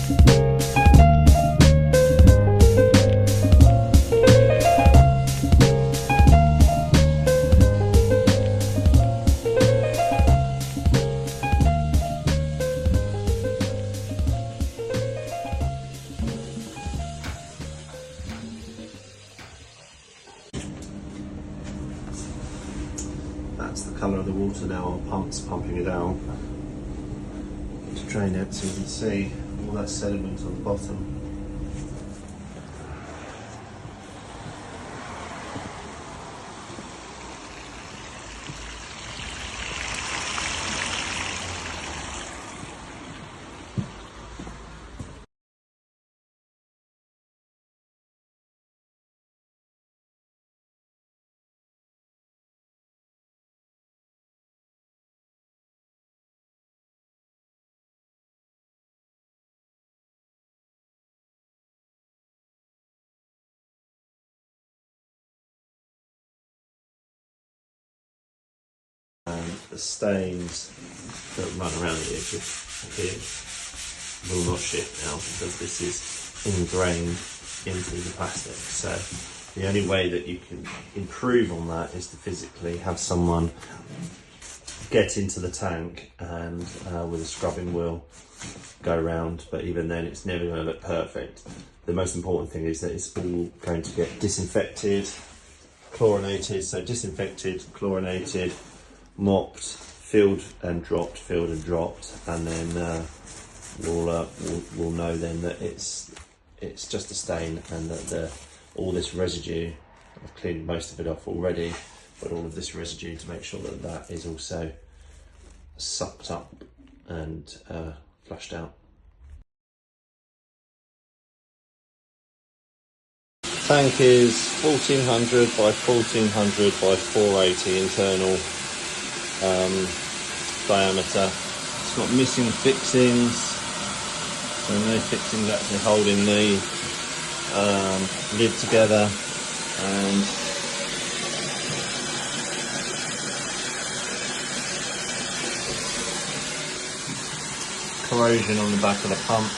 That's the colour of the water now. Our pump's pumping it out to drain it, so you can see all that sediment on the bottom. And the stains that run around the edge of here will not shift now because this is ingrained into the plastic. So the only way that you can improve on that is to physically have someone get into the tank and with a scrubbing wheel go around, but even then it's never going to look perfect. The most important thing is that it's all going to get disinfected, chlorinated, so disinfected, chlorinated, mopped, filled and dropped, and then we'll know then that it's just a stain, and that all this residue, I've cleaned most of it off already, but all of this residue, to make sure that that is also sucked up and flushed out. Tank is 1400 by 1400 by 480 internal diameter. It's got missing fixings, so no fixings actually holding the lid together, and corrosion on the back of the pump.